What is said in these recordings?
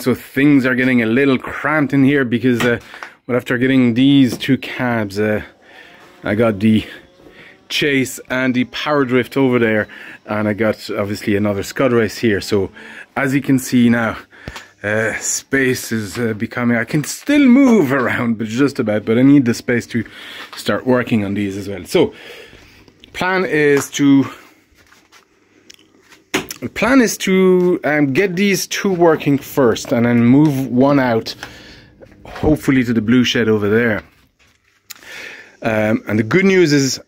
also things are getting a little cramped in here because well, after getting these two cabs, I got the Chase and the Power Drift over there, and I got obviously another Scud Race here. So as you can see now, space is becoming, I can still move around, but just about, but I need the space to start working on these as well. So plan is to get these two working first and then move one out, hopefully to the blue shed over there. And the good news is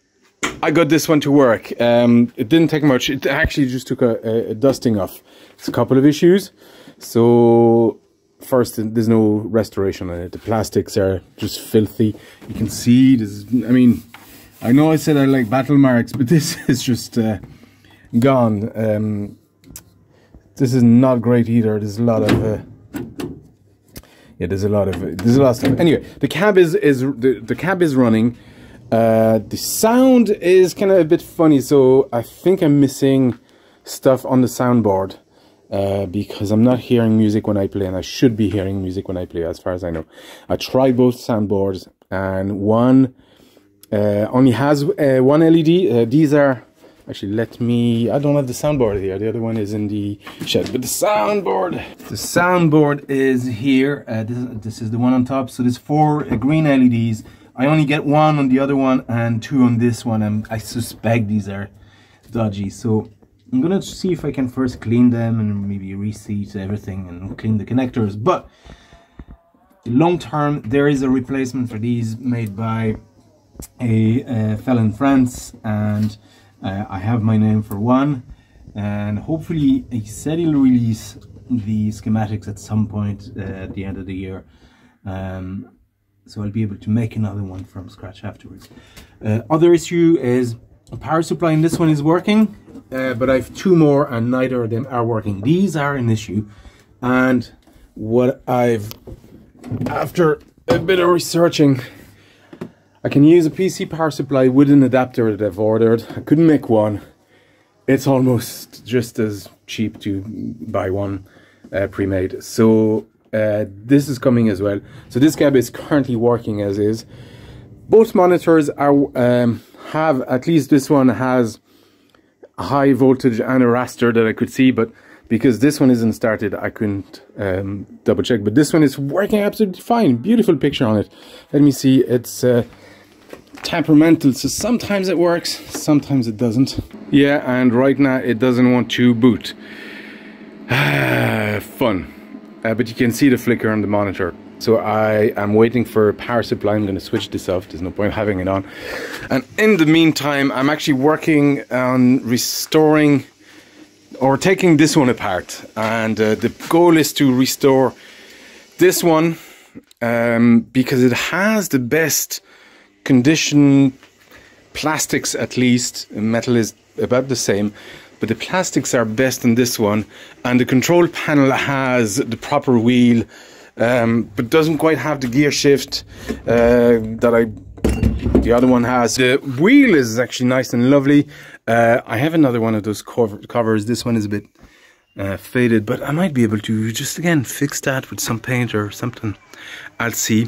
I got this one to work. It didn't take much. It actually just took a dusting off. It's a couple of issues. So first, there's no restoration on it. The plastics are just filthy. You can see this. I mean, I know I said I like battle marks, but this is just gone. This is not great either. There's a lot of yeah, there's a lot of stuff. Anyway, the cab is running. The sound is kind of a bit funny, so I think I'm missing stuff on the soundboard because I'm not hearing music when I play, and I should be hearing music when I play, as far as I know. I tried both soundboards, and one only has one LED. These are actually, I don't have the soundboard here. The other one is in the shed, but the soundboard is here. This is the one on top. So there's 4 green LEDs. I only get 1 on the other one and 2 on this one, and I suspect these are dodgy. So I'm gonna see if I can first clean them and maybe reseat everything and clean the connectors. But long term, there is a replacement for these made by a fella in France, and I have my name for one, and hopefully he said he'll release the schematics at some point at the end of the year. So I'll be able to make another one from scratch afterwards. Other issue is power supply in this one is working, but I have 2 more and neither of them are working. These are an issue, and after a bit of researching, I can use a PC power supply with an adapter that I've ordered. I couldn't make one. It's almost just as cheap to buy one pre-made. So this is coming as well. So this cab is currently working as is. Both monitors are have, at least this one has a high voltage and a raster that I could see, but because this one isn't started, I couldn't double check. But this one is working absolutely fine. Beautiful picture on it. Let me see. It's temperamental, so sometimes it works, sometimes it doesn't. Yeah, and right now it doesn't want to boot. Fun. But you can see the flicker on the monitor. So I am waiting for power supply. I'm going to switch this off. There's no point having it on. And in the meantime, I'm actually working on restoring or taking this one apart. And the goal is to restore this one because it has the best condition plastics, at least. Metal is about the same, but the plastics are best in this one, and the control panel has the proper wheel, but doesn't quite have the gear shift that the other one has. The wheel is actually nice and lovely. I have another one of those covers. This one is a bit faded, but I might be able to just again fix that with some paint or something. I'll see.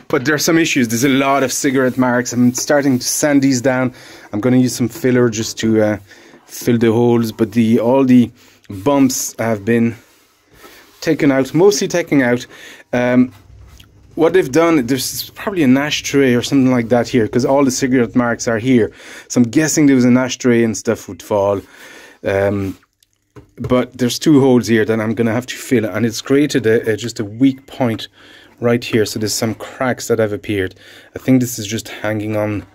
But there are some issues. There's a lot of cigarette marks. I'm starting to sand these down. I'm going to use some filler just to fill the holes. But all the bumps have been taken out, mostly taken out. What they've done, there's probably an ashtray or something like that here, because all the cigarette marks are here. So I'm guessing there was an ashtray and stuff would fall. But there's 2 holes here that I'm going to have to fill, and it's created just a weak point right here. So there's some cracks that have appeared. I think this is just hanging on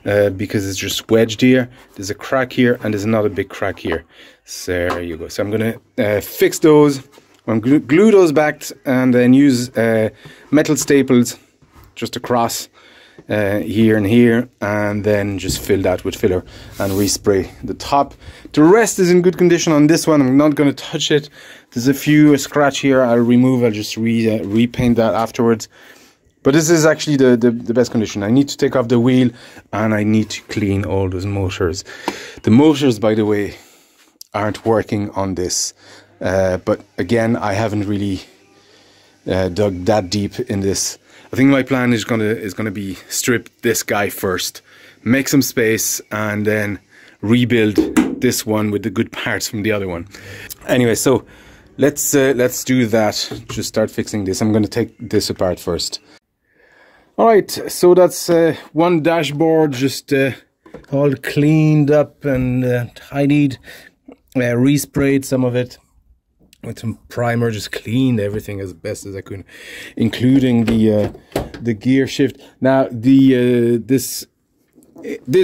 because it's just wedged here. There's a crack here and there's another big crack here. So there you go. So I'm going to fix those. I'm going to glue those back and then use metal staples just across here and here, and then just fill that with filler and respray the top. The rest is in good condition on this one. I'm not going to touch it. There's a few scratch here I'll remove. I'll just repaint that afterwards. But this is actually the best condition. I need to take off the wheel and I need to clean all those motors. The motors, by the way, aren't working on this. but again, I haven't really dug that deep in this. I think my plan is gonna be strip this guy first, make some space, and then rebuild this one with the good parts from the other one. Anyway, so let's do that. Just start fixing this. I'm gonna take this apart first. All right, so that's one dashboard just all cleaned up and tidied. Resprayed some of it with some primer, just cleaned everything as best as I could, including the gear shift. Now this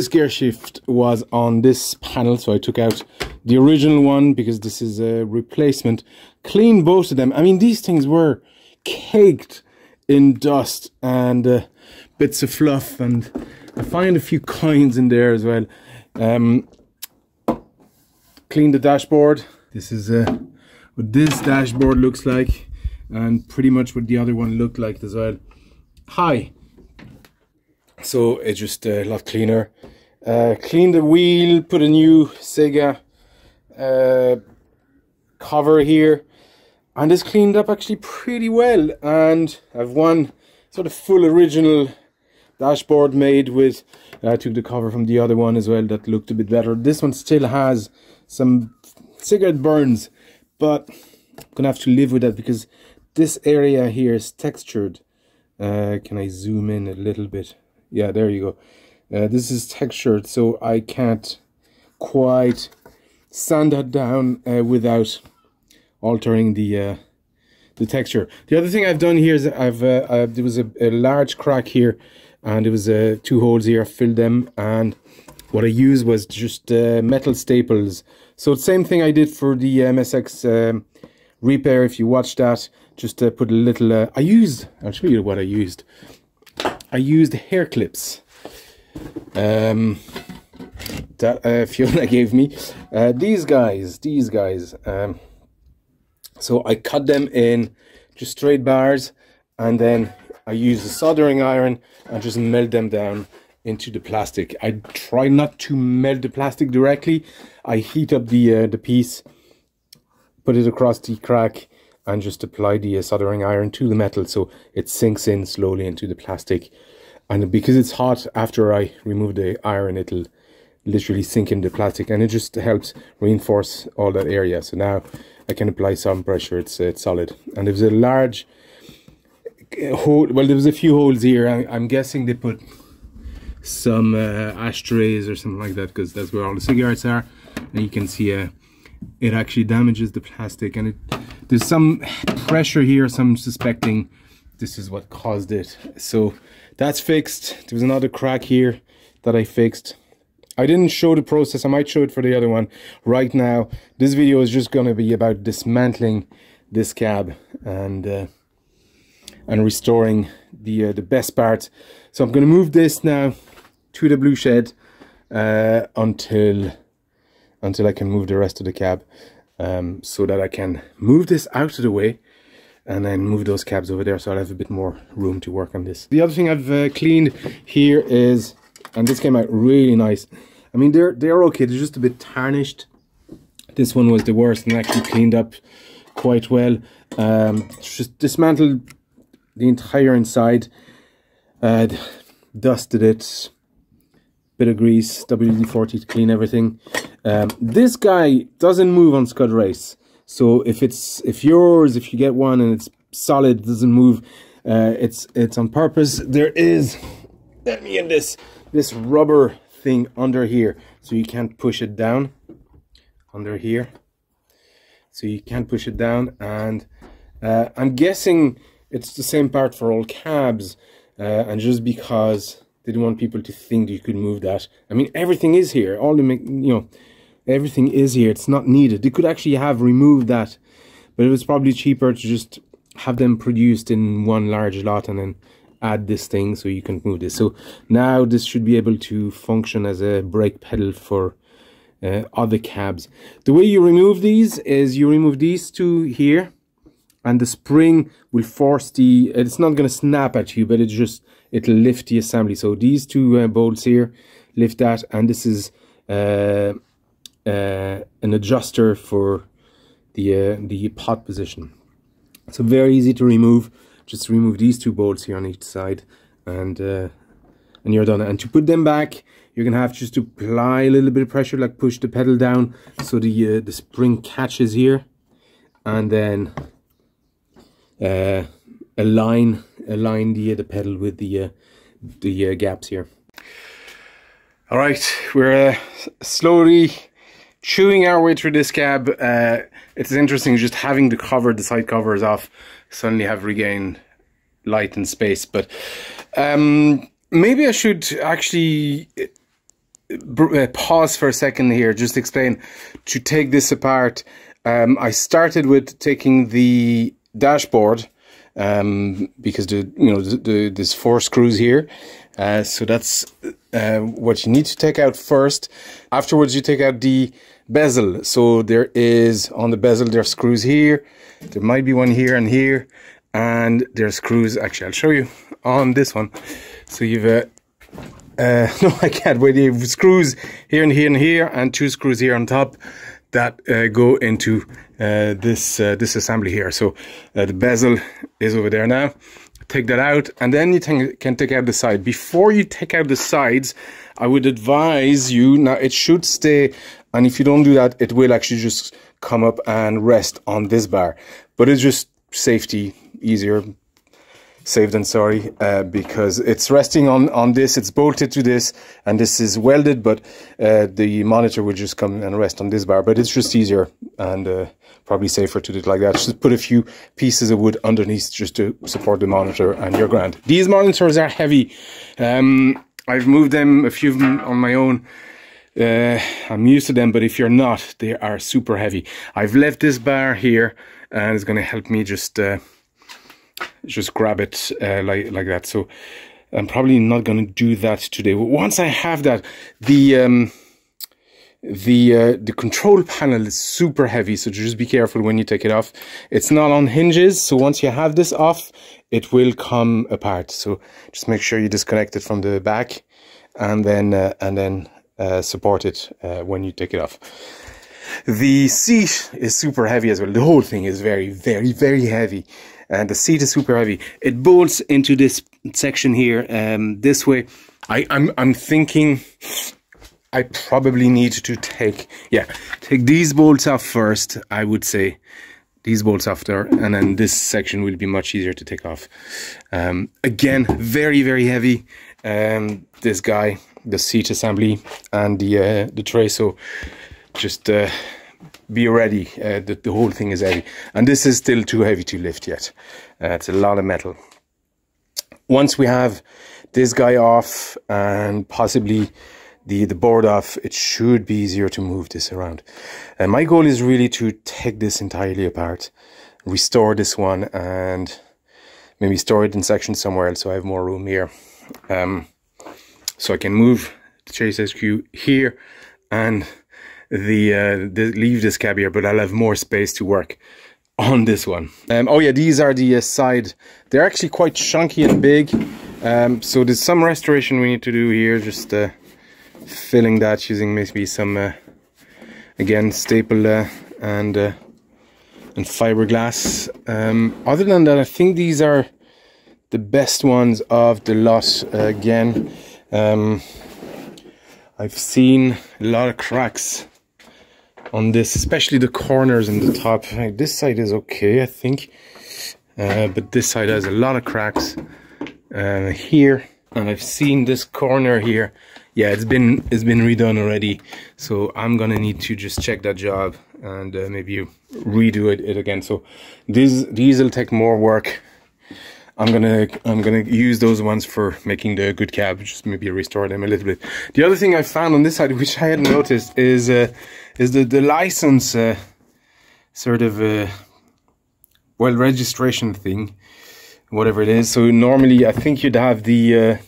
gear shift was on this panel, so I took out the original one because this is a replacement. Cleaned both of them. I mean, these things were caked in dust and bits of fluff, and I find a few coins in there as well. Cleaned the dashboard. This is what this dashboard looks like, and pretty much what the other one looked like as well. Hi. So it's just a lot cleaner. Cleaned the wheel, put a new Sega cover here, and it's cleaned up actually pretty well. And I've one sort of full original dashboard made with, I took the cover from the other one as well that looked a bit better. This one still has some cigarette burns, but I'm gonna have to live with that because this area here is textured. Can I zoom in a little bit? Yeah, there you go. This is textured, so I can't quite sand that down without altering the texture. The other thing I've done here is there was a large crack here, and there was 2 holes here. I filled them, and what I used was just metal staples. So same thing I did for the MSX repair. If you watch that, just put a little. I'll show you what I used. I used hair clips that Fiona gave me. These guys. So I cut them in just straight bars, and then I use a soldering iron and just melt them down into the plastic. I try not to melt the plastic directly. I heat up the piece, put it across the crack, and just apply the soldering iron to the metal so it sinks in slowly into the plastic. And because it's hot, after I remove the iron, it'll literally sink in the plastic, and it just helps reinforce all that area. So now I can apply some pressure. It's solid. And there was a large hole. Well, there was a few holes here. I'm guessing they put some ashtrays or something like that, because that's where all the cigarettes are. And you can see it actually damages the plastic, and there's some pressure here, so I'm suspecting this is what caused it. So that's fixed. There was another crack here that I fixed. I didn't show the process. I might show it for the other one. Right now, this video is just going to be about dismantling this cab and restoring the best parts. So I'm going to move this now to the blue shed until I can move the rest of the cab, so that I can move this out of the way and then move those cabs over there, so I'll have a bit more room to work on this. The other thing I've cleaned here is, and this came out really nice. I mean, they're okay. They're just a bit tarnished. This one was the worst, and actually cleaned up quite well. Just dismantled the entire inside, dusted it, bit of grease, WD-40 to clean everything. This guy doesn't move on Scud Race, so if you get one and it's solid, it doesn't move, it's on purpose. There is, let me get this rubber thing under here, so you can't push it down. Under here, so you can't push it down, and I'm guessing it's the same part for all cabs, and just because they didn't want people to think you could move that. I mean, everything is here. All the everything is here. It's not needed. They could actually have removed that, but it was probably cheaper to just have them produced in one large lot and then add this thing so you can move this. So now this should be able to function as a brake pedal for other cabs. The way you remove these is you remove these two here, and the spring will force it's not going to snap at you, but it'll lift the assembly. So these two bolts here lift that, and this is an adjuster for the pot position. So very easy to remove. Just remove these two bolts here on each side, and you're done. And to put them back, you're gonna have just to apply a little bit of pressure, like push the pedal down so the spring catches here, and then align the pedal with the gaps here. All right, we're slowly chewing our way through this cab. It's interesting just having the side covers off. Suddenly have regained light and space, but maybe I should actually pause for a second here, just explain. To take this apart, I started with taking the dashboard, because there's 4 screws here, so that's what you need to take out first. Afterwards, you take out the bezel. So there is, on the bezel, there are screws here, there might be one here and here, and there are screws, actually I'll show you on this one. So you've no, I can't wait. You have screws here and here and here, and 2 screws here on top that go into this assembly here. So the bezel is over there now. Take that out, and then you can take out the side. Before you take out the sides, I would advise you, now it should stay, and if you don't do that, it will actually just come up and rest on this bar. But it's just safety, easier safe than sorry, because it's resting on this, it's bolted to this, and this is welded, but the monitor will just come and rest on this bar. But it's just easier and probably safer to do it like that. Just put a few pieces of wood underneath just to support the monitor, and you're grand. These monitors are heavy. I've moved them, a few of them on my own. I'm used to them, but if you're not, they are super heavy. I've left this bar here, and it's going to help me just grab it like that. So I'm probably not going to do that today. But once I have that, the control panel is super heavy, so just be careful when you take it off. It's not on hinges, so once you have this off, it will come apart. So just make sure you disconnect it from the back, and then support it when you take it off. The seat is super heavy as well. The whole thing is very, very, very heavy. And the seat is super heavy. It bolts into this section here, this way. I'm thinking I probably need to take these bolts off first, I would say. These bolts off there, and then this section will be much easier to take off. Again, very, very heavy. This guy, the seat assembly, and the tray, so just be ready. The whole thing is heavy, and this is still too heavy to lift yet. It's a lot of metal. Once we have this guy off and possibly the board off, it should be easier to move this around. And my goal is really to take this entirely apart, restore this one, and maybe store it in sections somewhere else so I have more room here. So I can move the Chase SQ here and leave this cab here, but I'll have more space to work on this one. Oh yeah, these are the side. They're actually quite chunky and big. So there's some restoration we need to do here, just filling that using maybe some again staple and fiberglass. Other than that, I think these are the best ones of the lot. Again, I've seen a lot of cracks on this, especially the corners and the top. This side is okay, I think, but this side has a lot of cracks here, and I've seen this corner here. Yeah, it's been redone already, so I'm gonna need to just check that job and maybe redo it again. So these will take more work. I'm gonna use those ones for making the good cab, just maybe restore them a little bit. The other thing I found on this side, which I hadn't noticed, is the license sort of well, registration thing, whatever it is. So normally I think you'd have the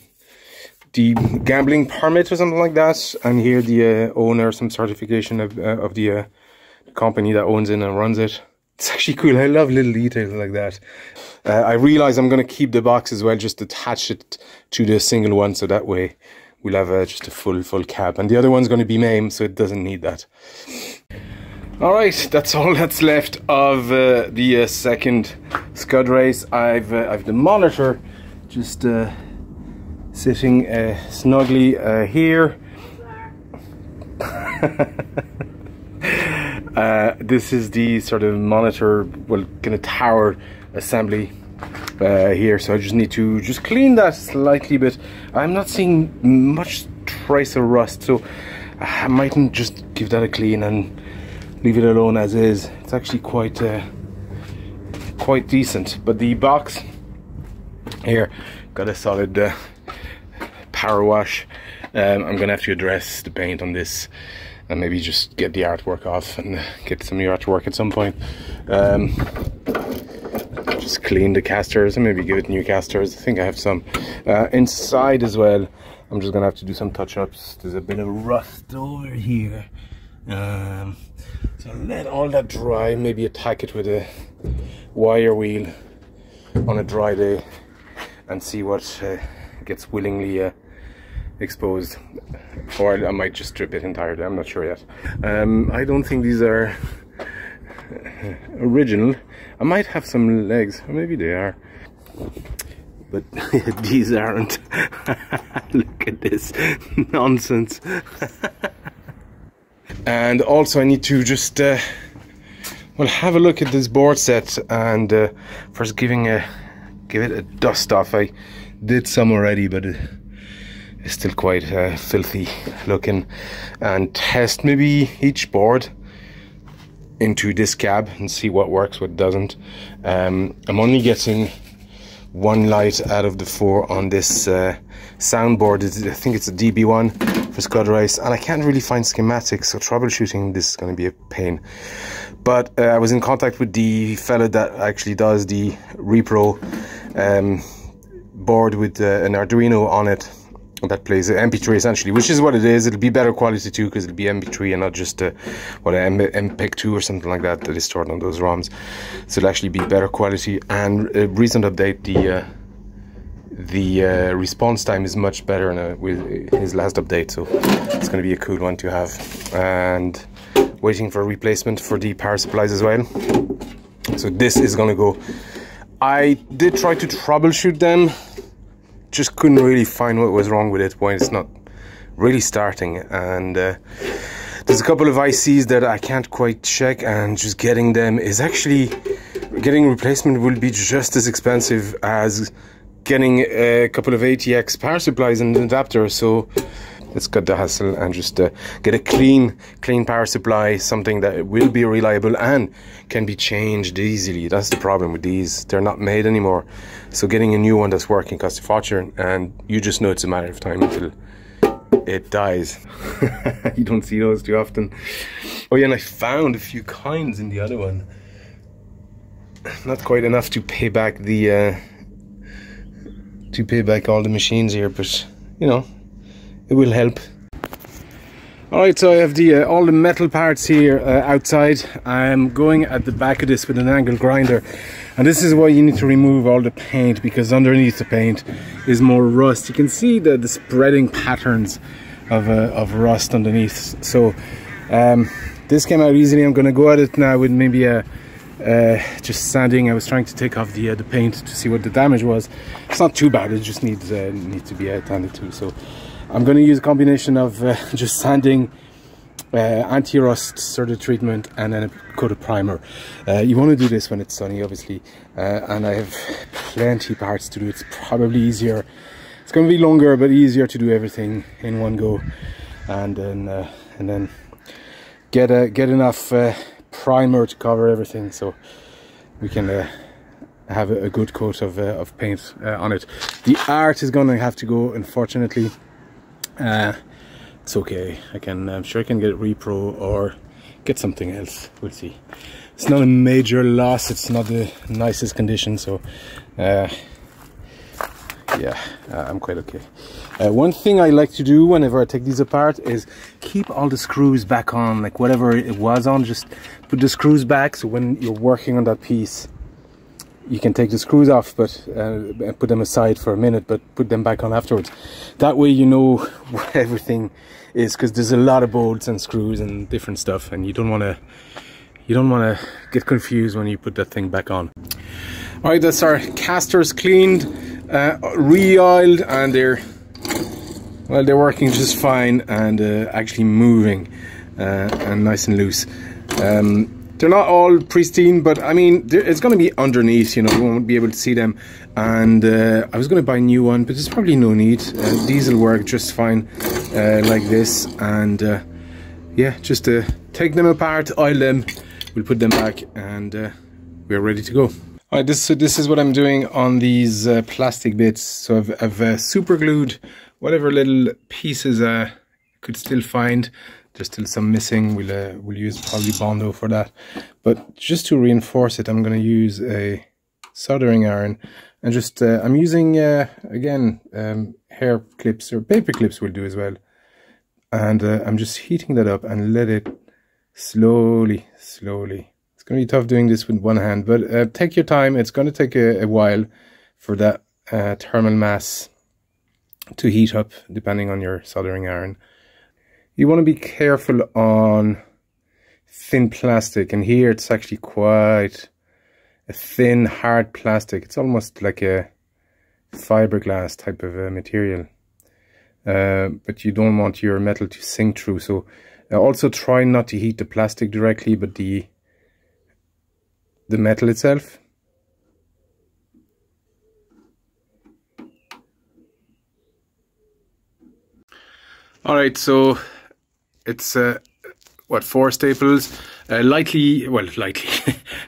gambling permit or something like that, and here the owner, some certification of the company that owns it and runs it. It's actually cool. I love little details like that. I realize I'm going to keep the box as well, just attach it to the single one, so that way we'll have just a full cab, and the other one's going to be MAME, so it doesn't need that. Alright, that's all that's left of the second Scud Race. I've the monitor just sitting snugly here. This is the sort of monitor, well, kind of tower assembly here, so I just need to just clean that slightly bit. I'm not seeing much trace of rust, so I mightn't just give that a clean and leave it alone as is. It's actually quite decent. But the box here got a solid power wash. I'm gonna have to address the paint on this and maybe just get the artwork off and get some new artwork at some point. Just clean the casters and maybe give it new casters. I think I have some inside as well. I'm just gonna have to do some touch-ups. There's a bit of rust over here. So let all that dry, maybe attack it with a wire wheel on a dry day and see what gets willingly exposed, or I might just strip it entirely. I'm not sure yet. I don't think these are original. I might have some legs, or maybe they are, but these aren't. Look at this nonsense. And also I need to just well, have a look at this board set and first give it a dust off. I did some already, but it's still quite filthy looking, and test maybe each board into this cab and see what works, what doesn't. I'm only getting one light out of the 4 on this soundboard. I think it's a DB1 for Scud Race, and I can't really find schematics, so troubleshooting this is going to be a pain. But I was in contact with the fella that actually does the Repro board with an Arduino on it that plays MP3 essentially, which is what it is. It'll be better quality too, because it'll be MP3 and not just what MPEG-2 or something like that is stored on those ROMs. So it'll actually be better quality, and a recent update, the response time is much better with his last update, so it's going to be a cool one to have. And waiting for a replacement for the power supplies as well. So this is going to go. I did try to troubleshoot them, just couldn't really find what was wrong with it, why it's not really starting. And there's a couple of ICs that I can't quite check, and just getting them is actually, getting a replacement will be just as expensive as getting a couple of ATX power supplies and adapters. So let's cut the hassle and just get a clean power supply, something that will be reliable and can be changed easily. That's the problem with these, they're not made anymore. So getting a new one that's working costs a fortune, and you just know it's a matter of time until it dies. You don't see those too often. Oh yeah, and I found a few coins in the other one. Not quite enough to pay back the all the machines here, but you know, it will help. Alright, so I have all the metal parts here outside. I'm going at the back of this with an angle grinder, and this is why you need to remove all the paint, because underneath the paint is more rust. You can see the spreading patterns of rust underneath. So this came out easily. I'm going to go at it now with maybe just sanding. I was trying to take off the paint to see what the damage was. It's not too bad, it just needs to be tended to. So I'm going to use a combination of just sanding, anti-rust sort of treatment, and then a coat of primer. You want to do this when it's sunny, obviously, and I have plenty parts to do. It's probably easier, it's going to be longer but easier to do everything in one go, and then get enough primer to cover everything, so we can have a good coat of paint on it. The art is going to have to go, unfortunately. It's okay. I'm sure I can get it repro or get something else. We'll see. It's not a major loss. It's not the nicest condition, so yeah, I'm quite okay. One thing I like to do whenever I take these apart is keep all the screws back on, like whatever it was on, just put the screws back, so when you're working on that piece you can take the screws off, but put them aside for a minute, but put them back on afterwards. That way you know where everything is, because there's a lot of bolts and screws and different stuff, and you don't want to you don't want to get confused when you put that thing back on. Alright, that's our casters cleaned, re-oiled, and they're working just fine and actually moving and nice and loose. They're not all pristine, but I mean, it's going to be underneath, you know, you won't be able to see them. And I was going to buy a new one, but there's probably no need. These will work just fine like this. And yeah, just take them apart, oil them, we'll put them back, and we're ready to go. Alright, this is what I'm doing on these plastic bits. So I've super glued whatever little pieces I could still find. There's still some missing. We'll use probably Bondo for that. But just to reinforce it, I'm going to use a soldering iron, and just I'm using again hair clips or paper clips will do as well. And I'm just heating that up and let it slowly. It's going to be tough doing this with one hand, but take your time. It's going to take a while for that thermal mass to heat up, depending on your soldering iron. You want to be careful on thin plastic, and here it's actually quite a thin, hard plastic. It's almost like a fiberglass type of material, but you don't want your metal to sink through. So also try not to heat the plastic directly, but the metal itself. All right, so it's what, 4 staples, lightly,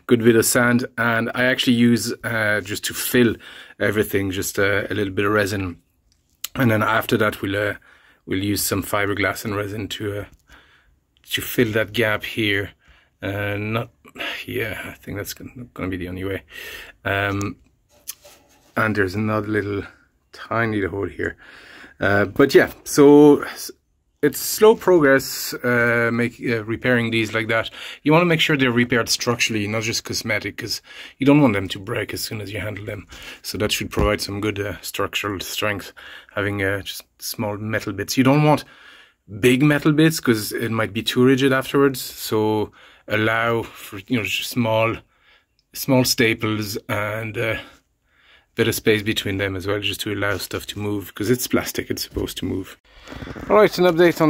good bit of sand, and I actually use just to fill everything, just a little bit of resin, and then after that we'll use some fiberglass and resin to fill that gap here. I think that's going to be the only way. And there's another little tiny hole here. But yeah, so it's slow progress repairing these like that. You want to make sure they're repaired structurally, not just cosmetic, because you don't want them to break as soon as you handle them. So that should provide some good structural strength, having just small metal bits. You don't want big metal bits because it might be too rigid afterwards. So allow for, you know, just small staples and bit of space between them as well, just to allow stuff to move, because it's plastic, it's supposed to move. Alright, an update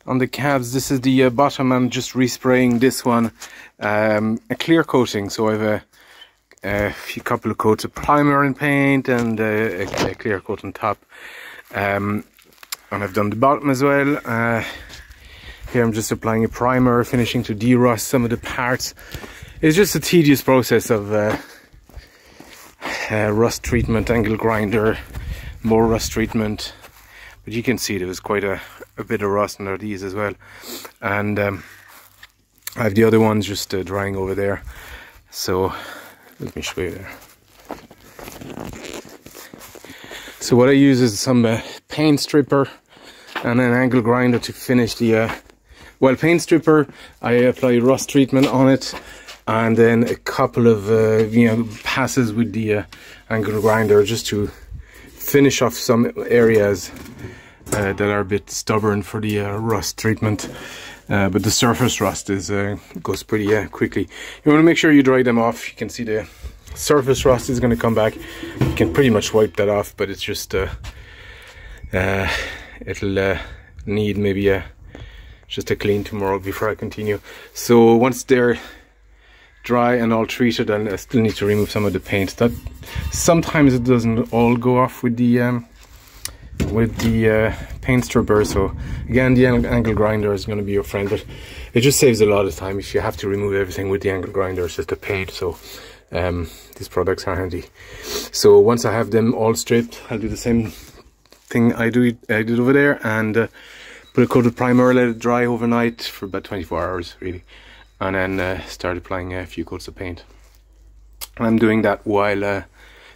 on the cabs. This is the bottom. I'm just respraying this one, a clear coating. So I have a couple of coats of primer and paint, and a clear coat on top, and I've done the bottom as well. Here I'm just applying a primer, finishing to de-rust some of the parts. It's just a tedious process of rust treatment, angle grinder, more rust treatment. But you can see there was quite a bit of rust under these as well. And I have the other ones just drying over there. So let me show you there. So what I use is some paint stripper and an angle grinder to finish the paint stripper. I apply rust treatment on it, and then a couple of passes with the angle grinder just to finish off some areas that are a bit stubborn for the rust treatment. But the surface rust goes pretty quickly. You want to make sure you dry them off. You can see the surface rust is going to come back. You can pretty much wipe that off, but it's just it'll need maybe just a clean tomorrow before I continue. So once they're dry and all treated, and I still need to remove some of the paint. That sometimes it doesn't all go off with the paint stripper. So again, the angle grinder is going to be your friend, but it just saves a lot of time if you have to remove everything with the angle grinder. It's just a paint. So these products are handy. So once I have them all stripped, I'll do the same thing I did over there, and put a coat of primer, let it dry overnight for about 24 hours really, and then start applying a few coats of paint. I'm doing that while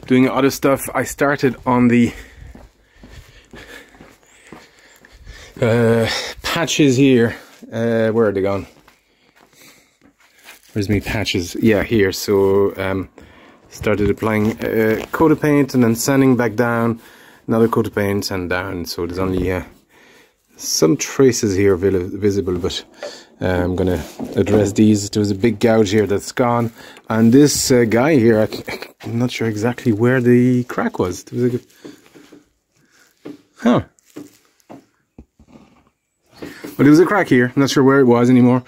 doing other stuff. I started on the patches here. Where are they gone? Where's my patches? Yeah, here. So started applying a coat of paint and then sanding back down, another coat of paint and down. So there's only some traces here visible, but I'm gonna address these. There was a big gouge here that's gone, and this guy here, I'm not sure exactly where the crack was. There was well, there was a crack here. I'm not sure where it was anymore.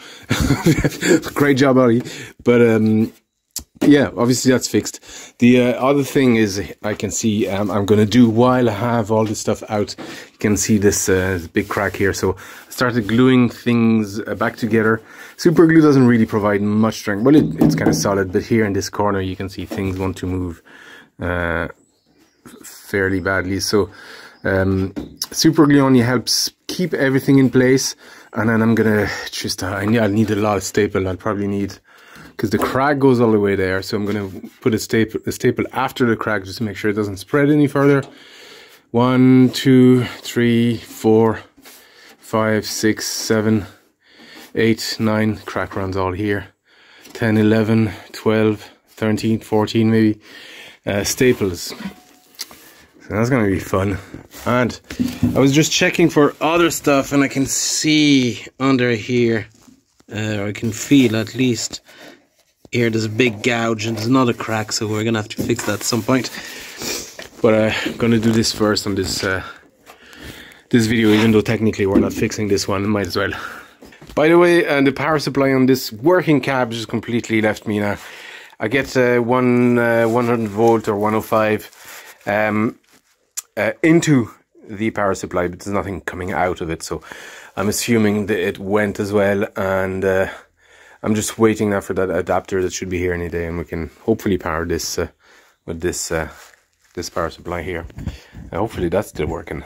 Great job, Ollie. But yeah, obviously that's fixed. The other thing is, I can see I'm going to do while I have all this stuff out. You can see this big crack here. So I started gluing things back together. Super glue doesn't really provide much strength. Well, it's kind of solid, but here in this corner you can see things want to move fairly badly. So super glue only helps keep everything in place. And then I'm gonna just I'll need a lot of staple. I'll probably need, because the crack goes all the way there, so I'm gonna put a staple after the crack just to make sure it doesn't spread any further. 1, 2, 3, 4, 5, 6, 7, 8, 9 crack runs all here. 10, 11, 12, 13, 14 maybe staples. So that's gonna be fun. And I was just checking for other stuff, and I can see under here, I can feel at least here, there's a big gouge and there's another crack, so we're gonna have to fix that at some point. But I'm gonna do this first on this this video, even though technically we're not fixing this one. Might as well. By the way, the power supply on this working cab just completely left me now. I get 100 volt or 105 into the power supply, but there's nothing coming out of it, so I'm assuming that it went as well, and I'm just waiting now for that adapter that should be here any day, and we can hopefully power this with this this power supply here. Hopefully that's still working.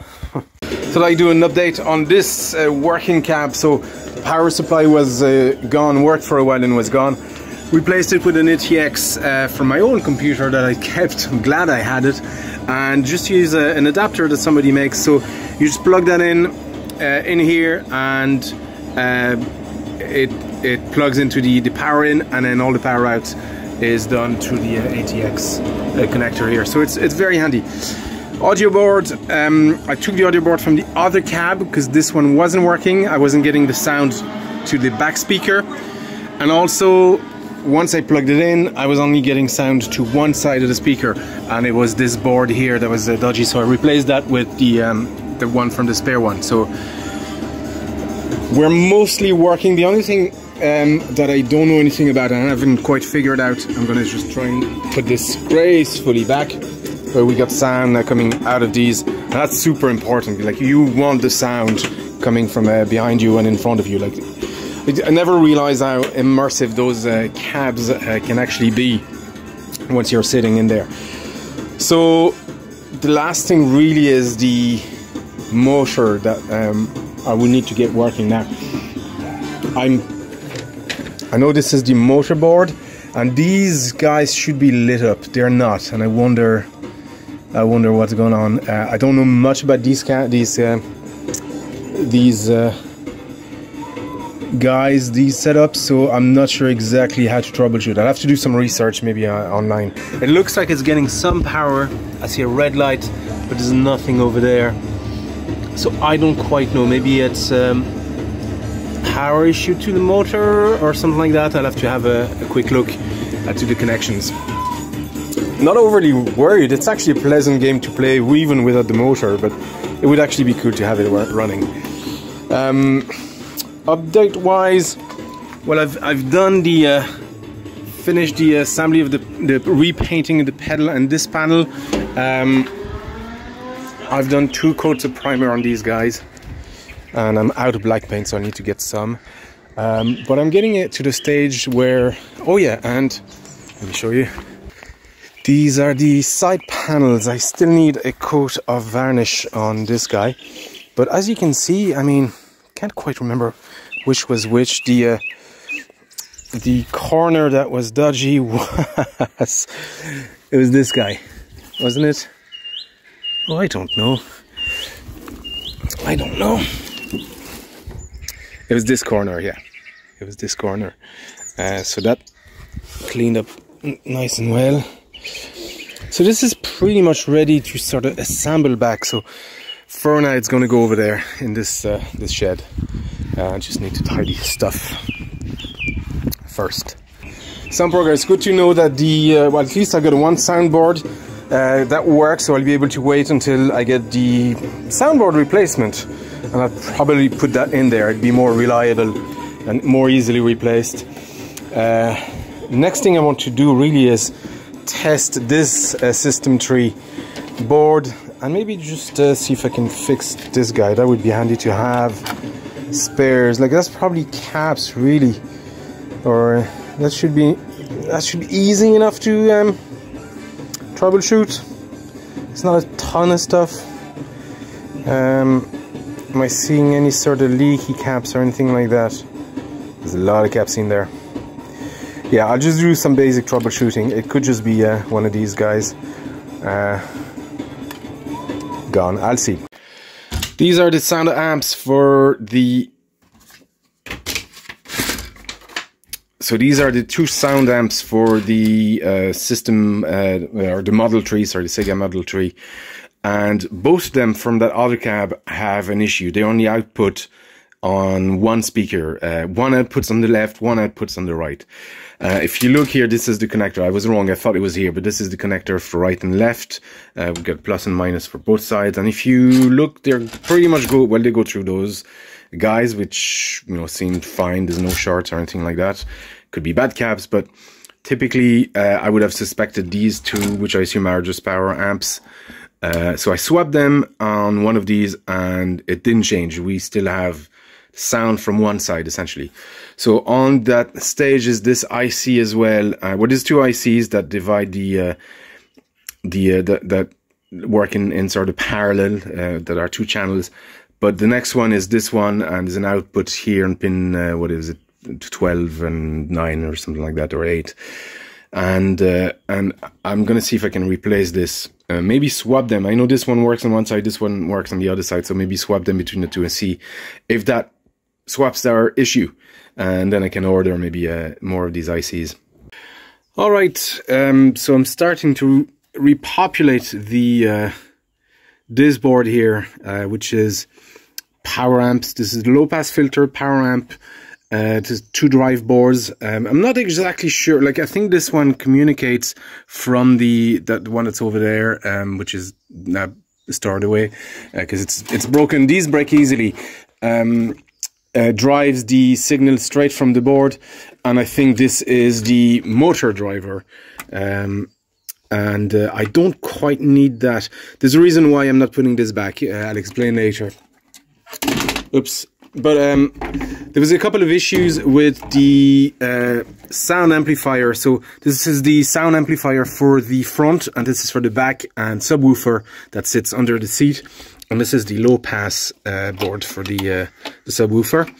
So I do an update on this working cab. So the power supply was gone, worked for a while and was gone. Replaced it with an ATX from my own computer that I kept. I'm glad I had it. And just use an adapter that somebody makes. So you just plug that in here, and it plugs into the power in, and then all the power out is done through the ATX connector here. So it's very handy. Audio board, I took the audio board from the other cab because this one wasn't working. I wasn't getting the sound to the back speaker, and also once I plugged it in, I was only getting sound to one side of the speaker, and it was this board here that was dodgy, so I replaced that with the one from the spare one. So we're mostly working. The only thing that I don't know anything about, and I haven't quite figured out, I'm going to just try and put this gracefully back, where we got sound coming out of these. And that's super important. Like, you want the sound coming from behind you and in front of you. Like, I never realized how immersive those cabs can actually be once you're sitting in there. So the last thing really is the motor that I will need to get working now. I know this is the motor board, and these guys should be lit up. They're not, and I wonder what's going on. I don't know much about these guys, these setups, so I'm not sure exactly how to troubleshoot. I'll have to do some research maybe online. It looks like it's getting some power. I see a red light, but there's nothing over there, so I don't quite know. Maybe it's power issue to the motor or something like that. I'll have to have a quick look to the connections. Not overly worried. It's actually a pleasant game to play even without the motor, but it would actually be cool to have it running. Update wise, well, I've done the finished the assembly of the repainting of the pedal and this panel. I've done 2 coats of primer on these guys, and I'm out of black paint, so I need to get some. But I'm getting it to the stage where, oh yeah, and let me show you. These are the side panels. I still need a coat of varnish on this guy, but as you can see, I mean, can't quite remember which was which. The corner that was dodgy was, it was this guy, wasn't it? Oh, I don't know. It was this corner, yeah. It was this corner. So that cleaned up nice and well. So this is pretty much ready to sort of assemble back. So for now, it's going to go over there in this this shed. I just need to tidy stuff first. Sound progress. Good to know that the well, at least I got one soundboard that works, so I'll be able to wait until I get the soundboard replacement, and I'll probably put that in there. It'd be more reliable and more easily replaced. Next thing I want to do really is test this System 3 board, and maybe just see if I can fix this guy. That would be handy to have spares. Like, that's probably caps really, or that should be easy enough to troubleshoot. It's not a ton of stuff. Am I seeing any sort of leaky caps or anything like that? There's a lot of caps in there. Yeah, I'll just do some basic troubleshooting. It could just be one of these guys gone. I'll see. These are the sound amps for the... So these are the two sound amps for the system, or the Model 3, sorry, the Sega Model 3. And both of them from that other cab have an issue. They only output on one speaker. One outputs on the left, one outputs on the right. If you look here, this is the connector. I was wrong, I thought it was here, but this is the connector for right and left. We've got plus and minus for both sides. And if you look, they're pretty much they go through those guys, which, you know, seemed fine. There's no shorts or anything like that. Could be bad cabs, but typically I would have suspected these two, which I assume are just power amps. So I swapped them on one of these and it didn't change. We still have sound from one side essentially. So on that stage is this IC as well. Well, there's two ICs that divide that work in sort of parallel, that are two channels. But the next one is this one, and there's an output here on pin, what is it, 12 and 9 or something like that, or 8. And I'm gonna see if I can replace this. Maybe swap them. I know this one works on one side, this one works on the other side, so maybe swap them between the two and see if that swaps our issue. And then I can order maybe more of these ICs. All right, so I'm starting to repopulate the this board here, which is power amps. This is the low pass filter power amp. There's two drive boards. I'm not exactly sure. Like, I think this one communicates from that one that's over there, which is now stored away because it's broken. These break easily. Drives the signal straight from the board, and I think this is the motor driver. And I don't quite need that. There's a reason why I'm not putting this back. I'll explain later. Oops. But there was a couple of issues with the sound amplifier. So this is the sound amplifier for the front, and this is for the back, and subwoofer that sits under the seat. And this is the low pass board for the subwoofer.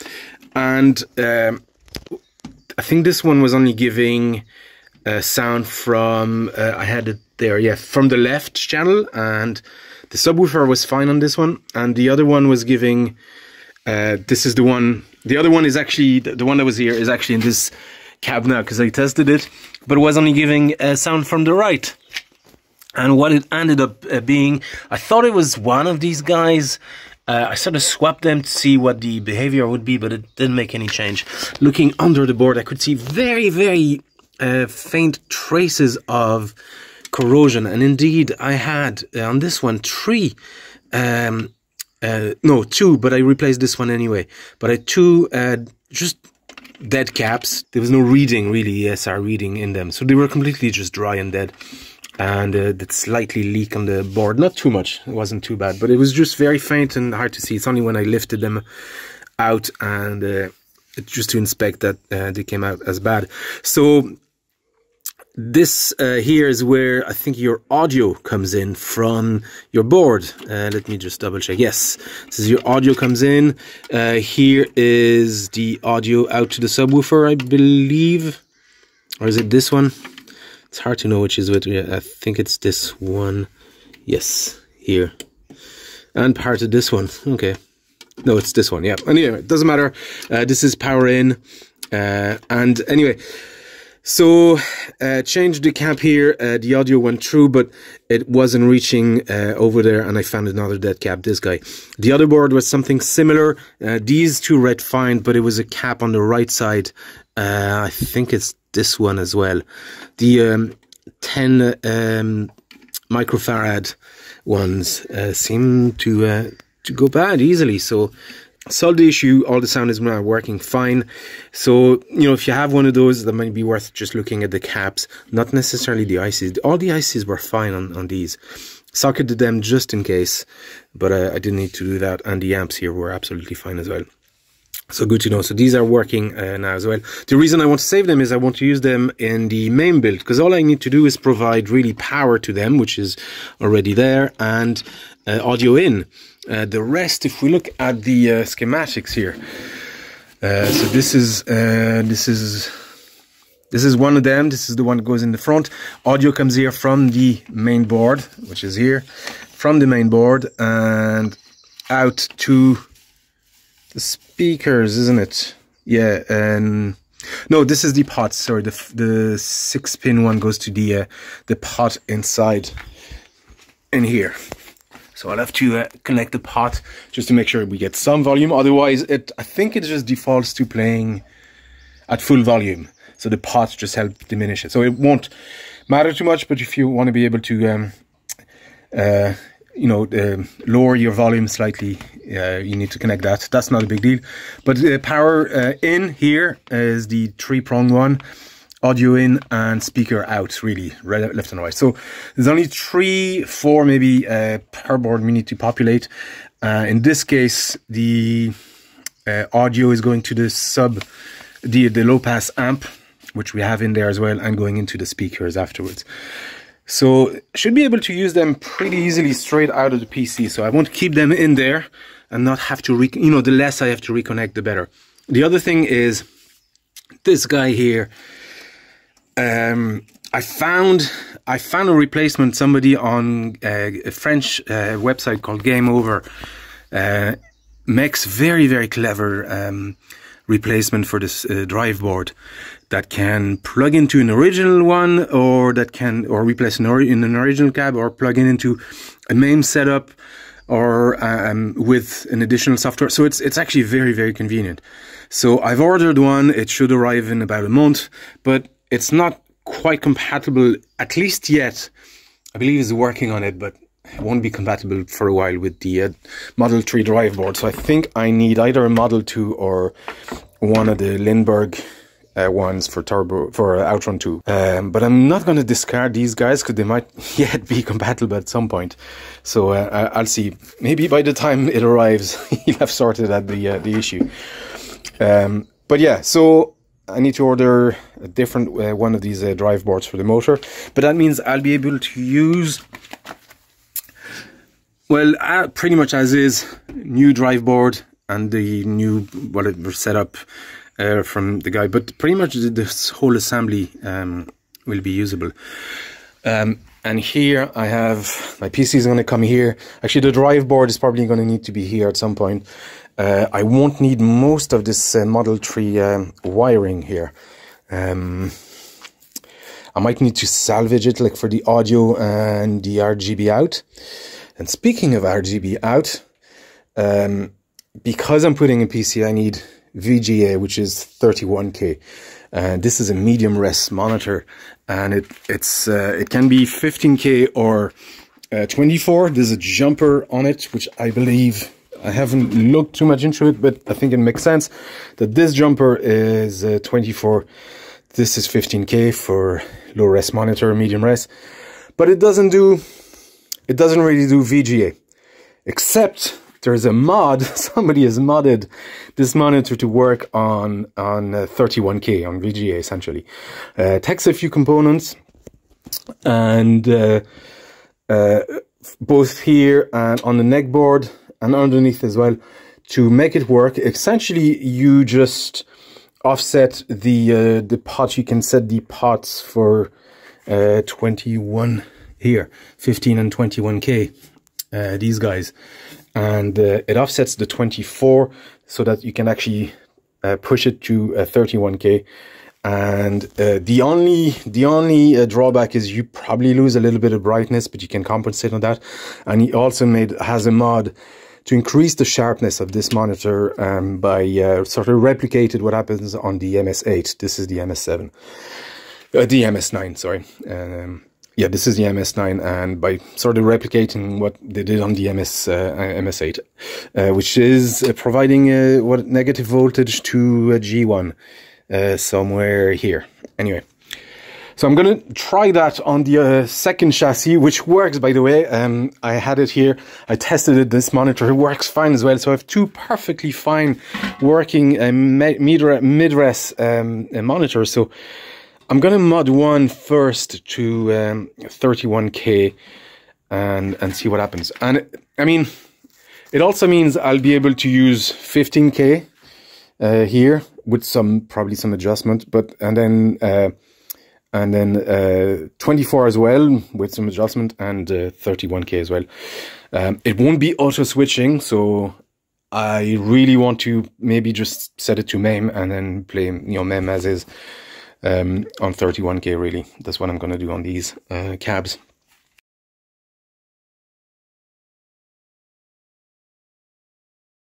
And I think this one was only giving sound from, I had it there, yeah, from the left channel, and the subwoofer was fine on this one. And the other one was giving... this is the one. The other one is actually the one that was here is actually in this cab now because I tested it, but it was only giving sound from the right. And what it ended up being, I thought it was one of these guys. I sort of swapped them to see what the behavior would be, but it didn't make any change. Looking under the board, I could see very, very faint traces of corrosion, and indeed I had on this one 3. No, 2, but I replaced this one anyway. But I had 2 just dead caps. There was no reading, really, ESR reading in them. So they were completely just dry and dead. And that slightly leak on the board. Not too much, it wasn't too bad. But it was just very faint and hard to see. It's only when I lifted them out and just to inspect that they came out as bad. So this here is where I think your audio comes in from your board. Let me just double check. Yes, this is your audio comes in. Here is the audio out to the subwoofer, I believe. Or is it this one? It's hard to know which is which. I think it's this one. Yes, here. And part of this one. Okay. No, it's this one. Yeah. Anyway, it doesn't matter. This is power in. And anyway... So, changed the cap here, the audio went through, but it wasn't reaching over there, and I found another dead cap, this guy. The other board was something similar. These two read fine, but it was a cap on the right side. I think it's this one as well. The 10 microfarad ones seem to go bad easily, so solved the issue. All the sound is now working fine. So, you know, if you have one of those, that might be worth just looking at the caps, not necessarily the ICs. All the ICs were fine on these. Socketed them just in case, but I didn't need to do that, and the amps here were absolutely fine as well. So good to know. So these are working now as well. The reason I want to save them is I want to use them in the main build, because all I need to do is provide really power to them, which is already there, and audio in. The rest, if we look at the schematics here, so this is one of them. This is the one that goes in the front. Audio comes here from the main board, which is here, from the main board, and out to the speakers, isn't it? Yeah. No, this is the pot. Sorry, the 6-pin one goes to the pot inside in here. So I'll have to connect the pot just to make sure we get some volume. Otherwise, I think it just defaults to playing at full volume. So the pot just helps diminish it. So it won't matter too much, but if you want to be able to, lower your volume slightly, you need to connect that. That's not a big deal. But the power in here is the 3-prong one. Audio in and speaker out, really, right, left and right. So there's only 3, 4 maybe per board we need to populate. In this case, the audio is going to the low pass amp, which we have in there as well, and going into the speakers afterwards. So should be able to use them pretty easily straight out of the PC. So I want to keep them in there and not have to, the less I have to reconnect, the better. The other thing is this guy here. I found a replacement. Somebody on a French website called Game Over makes very, very clever replacement for this drive board that can plug into an original one, or replace in an original cab, or plug into a MAME setup, or with an additional software. So it's actually very, very convenient. So I've ordered one. It should arrive in about a month, but it's not quite compatible, at least yet. I believe it's working on it, but it won't be compatible for a while with the Model 3 drive board. So I think I need either a Model 2 or one of the Lindbergh ones for Outrun 2. But I'm not going to discard these guys, because they might yet be compatible at some point. So I'll see. Maybe by the time it arrives, you'll have sorted out the issue. But yeah, so I need to order a different one of these drive boards for the motor, but that means I'll be able to use, well, pretty much as is, new drive board and the new setup from the guy, but pretty much this whole assembly will be usable. And here I have, my PC is going to come here. Actually, the drive board is probably going to need to be here at some point. I won't need most of this Model 3 wiring here. I might need to salvage it, like for the audio and the RGB out. And speaking of RGB out, because I'm putting a PC, I need VGA, which is 31K. This is a medium res monitor, and it can be 15K or 24. There's a jumper on it, which I believe, I haven't looked too much into it, but I think it makes sense that this jumper is 24. This is 15K for low res monitor, medium res, but it doesn't really do VGA, except there's a mod. Somebody has modded this monitor to work on 31K, on VGA essentially. Takes a few components, and both here and on the neck board and underneath as well, to make it work. Essentially, you just offset the pot. You can set the pots for 21 here, 15 and 21K, these guys, and it offsets the 24 so that you can actually push it to 31K, And the only drawback is you probably lose a little bit of brightness, but you can compensate on that. And he also has a mod to increase the sharpness of this monitor by sort of replicated what happens on the MS8. This is the MS7, the MS9, sorry. Yeah, this is the MS9, and by sort of replicating what they did on the MS8, which is providing negative voltage to a G1 somewhere here. Anyway, so I'm going to try that on the second chassis, which works, by the way. I had it here. I tested it. This monitor, it works fine as well. So I have two perfectly fine working mid-res monitors. So I'm going to mod one first to 31K and see what happens. And I mean, it also means I'll be able to use 15K here with probably some adjustment, but and then 24 as well with some adjustment, and 31K as well. It won't be auto switching, so I really want to maybe just set it to MAME and then play MAME as is on 31K. Really, that's what I'm going to do on these cabs.